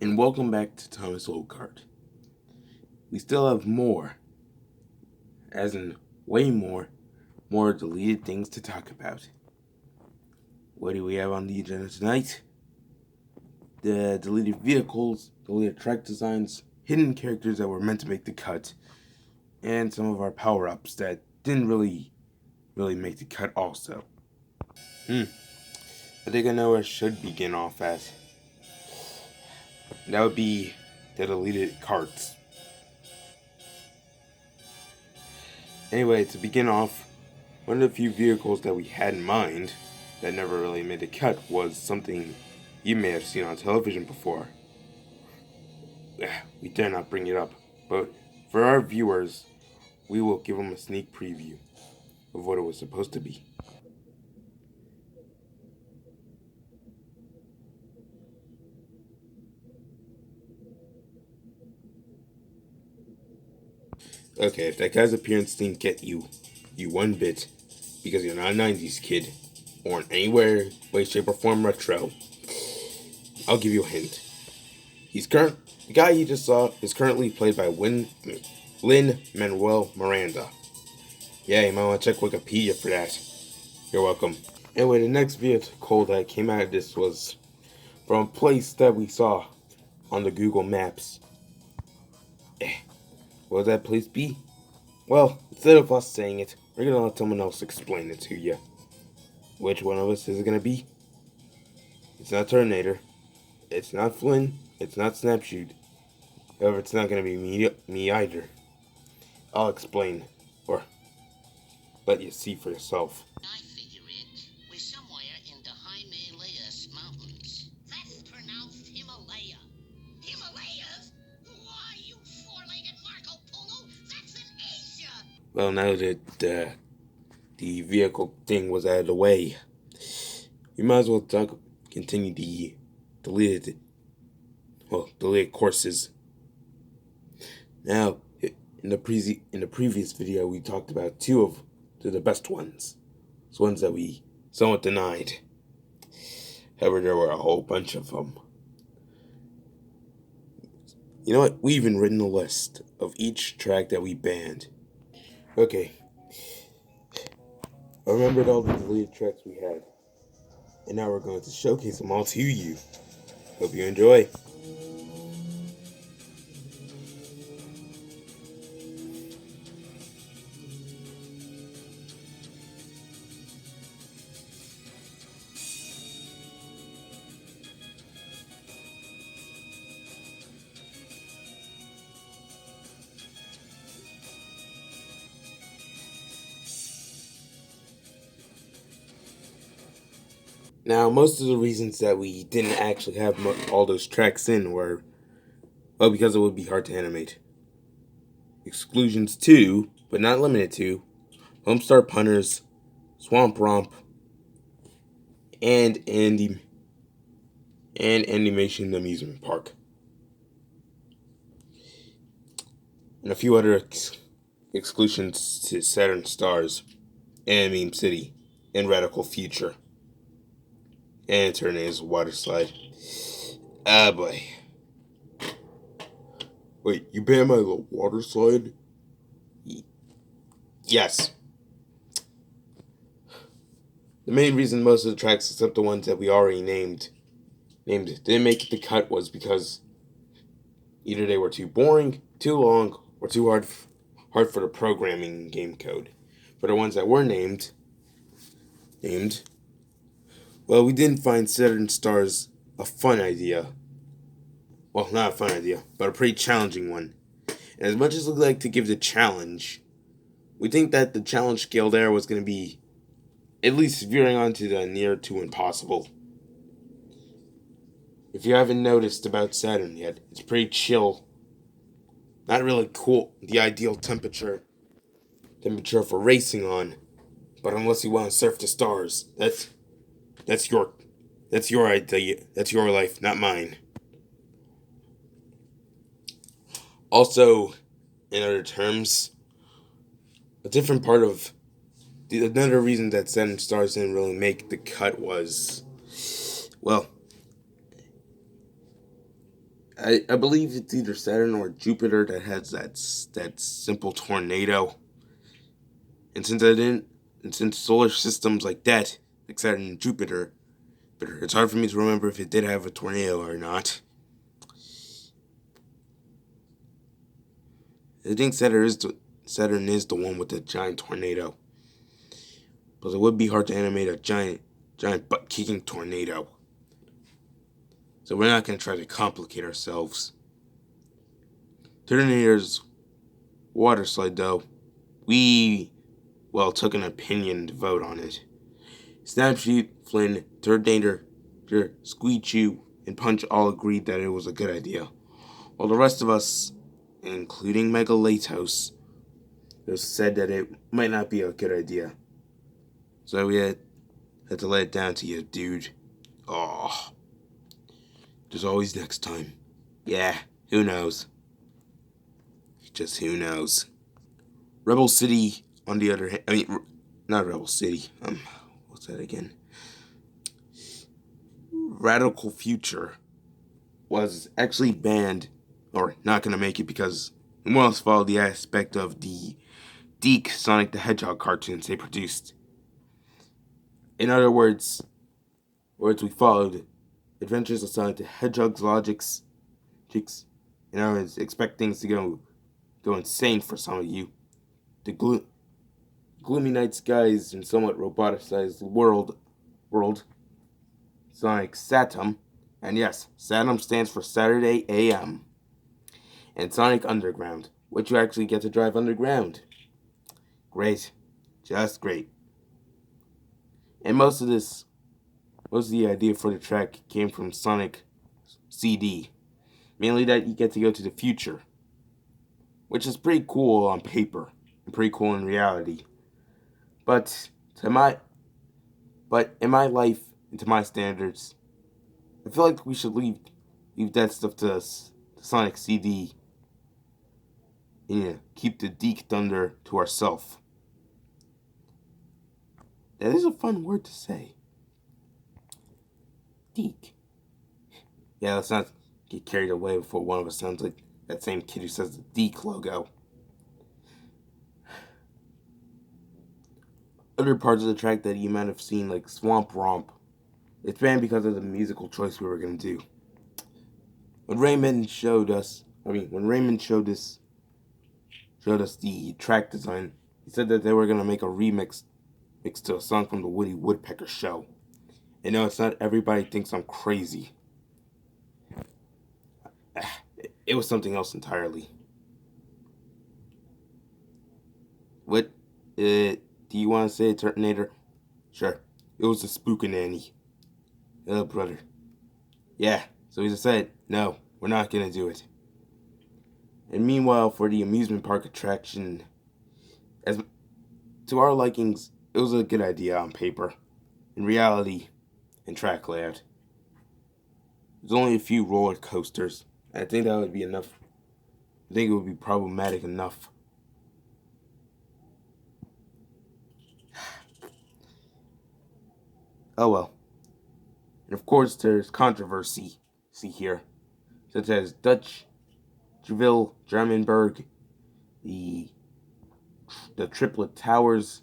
and welcome back to Thomas Old Kart. We still have more, as in way more deleted things to talk about. What do we have on the agenda tonight? The deleted vehicles, deleted track designs, hidden characters that were meant to make the cut, and some of our power-ups that didn't really make the cut also. I think I know where I should begin off at. That would be the deleted carts. Anyway, to begin off, one of the few vehicles that we had in mind that never really made the cut was something you may have seen on television before. We dare not bring it up, but for our viewers, we will give them a sneak preview of what it was supposed to be. Okay, if that guy's appearance didn't get you one bit, because you're not a 90s kid, or in anywhere, way, shape, or form retro, I'll give you a hint. The guy you just saw is currently played by Lin-Manuel Miranda. Yeah, you might want to check Wikipedia for that. You're welcome. Anyway, the next vehicle that came out of this was from a place that we saw on the Google Maps. What would that place be? Well, instead of us saying it, we're gonna let someone else explain it to you. Which one of us is it gonna be? It's not Terminator. It's not Flynn. It's not Snapshoot. However, it's not gonna be me either. I'll explain, or let you see for yourself. I figure it. We're somewhere in the Himalayas mountains. That's pronounced Himalaya. Himalayas? Why, you four-legged Marco Polo? That's in Asia! Well, now that the vehicle thing was out of the way, we might as well continue the deleted courses. Now, in the previous video, we talked about two of the best ones. It's ones that we somewhat denied. However, there were a whole bunch of them. You know what? We even written a list of each track that we banned. Okay. I remembered all the deleted tracks we had. And now we're going to showcase them all to you. Hope you enjoy. Now, most of the reasons that we didn't actually have all those tracks in were, well, because it would be hard to animate. Exclusions to, but not limited to, Homestar Punters, Swamp Romp, and Animation Amusement Park. And a few other exclusions to Saturn Stars, and Meme City, and Radical Future. And Tornado's Water Slide. Ah, boy. Wait, you banned my water slide? Yes. The main reason most of the tracks, except the ones that we already named didn't make the cut was because either they were too boring, too long, or too hard for the programming game code. For the ones that were named, well, we didn't find Saturn Stars a fun idea. Well, not a fun idea, but a pretty challenging one. And as much as we'd like to give the challenge, we think that the challenge scale there was going to be at least veering onto the near to impossible. If you haven't noticed about Saturn yet, it's pretty chill. Not really cool, the ideal temperature for racing on. But unless you want to surf the stars, that's your idea. That's your life, not mine. Also, in other terms, a different part of another reason that Saturn Stars didn't really make the cut was, well, I believe it's either Saturn or Jupiter that has that simple tornado. And since solar systems like that, like Saturn and Jupiter, but it's hard for me to remember if it did have a tornado or not. I think Saturn is the one with the giant tornado, but it would be hard to animate a giant butt kicking tornado. So we're not gonna try to complicate ourselves. Terminator's water slide, though, we took an opinion to vote on it. Snapshoot, Flynn, Terminator, Squeechew, and Punch all agreed that it was a good idea, while the rest of us, including Megalatos, said that it might not be a good idea. So we had to let it down to you, dude. Oh, there's always next time. Yeah, who knows? Just who knows? Rebel City, on the other hand, not Rebel City. What's that again? Radical Future was actually banned, or not gonna make it because it more or less followed the aspect of the Deke Sonic the Hedgehog cartoons they produced. In other words, we followed Adventures of Sonic the Hedgehog's logics. In other words, expect things to go insane for some of you. The gloomy night skies and somewhat roboticized world, Sonic Saturn, and yes, Saturn stands for Saturday AM, and Sonic Underground, which you actually get to drive underground. Great, just great. And most of the idea for the track came from Sonic CD, mainly that you get to go to the future, which is pretty cool on paper and pretty cool in reality. But in my life and to my standards, I feel like we should leave that stuff to Sonic CD and keep the Deke Thunder to ourselves. That is a fun word to say. Deke. Yeah, let's not get carried away before one of us sounds like that same kid who says the Deke logo. Other parts of the track that you might have seen, like Swamp Romp, it's banned because of the musical choice we were going to do. When Raymond showed us the track design, he said that they were going to make a remix to a song from the Woody Woodpecker show. And no, it's not everybody thinks I'm crazy. It was something else entirely. What do you want to say, Terminator? Sure. It was a spookananny. Oh, brother. Yeah, so he just said, no, we're not going to do it. And meanwhile, for the amusement park attraction, as to our likings, it was a good idea on paper. In reality, in track layout, there's only a few roller coasters. I think that would be enough. I think it would be problematic enough. Oh well. And of course, there's controversy. See here, such as Dutch, Juville, Germanberg, the Triplet Towers,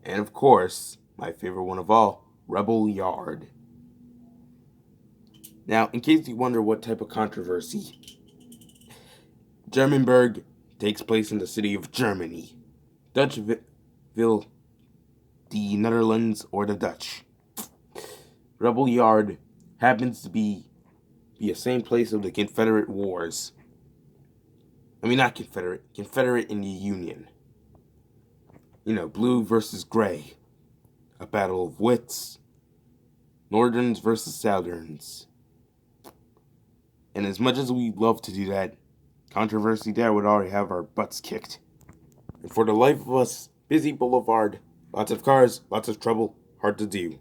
and of course, my favorite one of all, Rebel Yard. Now, in case you wonder what type of controversy, Germanberg takes place in the city of Germany. Dutchville, the Netherlands or the Dutch. Rebel Yard happens to be the same place of the Confederate Wars. I mean, not Confederate. Confederate in the Union. You know, blue versus gray. A battle of wits. Northerns versus Southerns. And as much as we love to do that, controversy there would already have our butts kicked. And for the life of us, busy boulevard, lots of cars, lots of trouble, hard to do.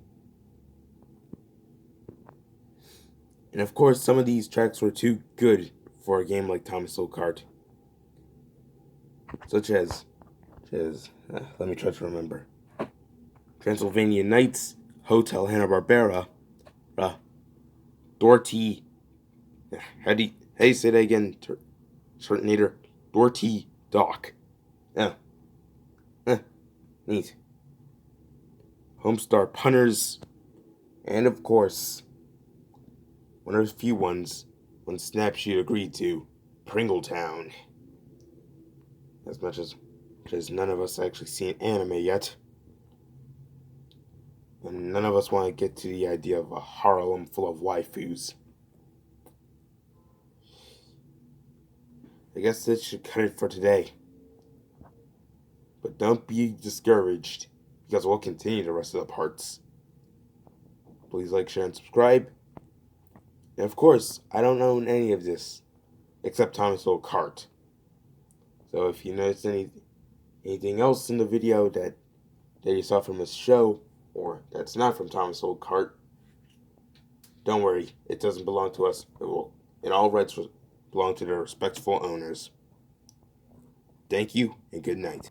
And of course, some of these tracks were too good for a game like Thomas Soul Kart. Such as let me try to remember. Transylvania Nights, Hotel Hanna-Barbera, Dorothy, Hey, say that again, Turtonator. Dorty Dock. Oh, neat. Homestar punters, and of course, one of the few ones when Snapshoot agreed to, Pringletown. As much as because none of us actually seen anime yet, and none of us want to get to the idea of a Harlem full of waifus. I guess that should cut it for today. But don't be discouraged, because we'll continue the rest of the parts. Please like, share, and subscribe. And of course, I don't own any of this, except Thomas Little Kart. So if you notice anything else in the video that you saw from this show, or that's not from Thomas Little Kart, don't worry, it doesn't belong to us. And all rights belong to their respectful owners. Thank you, and good night.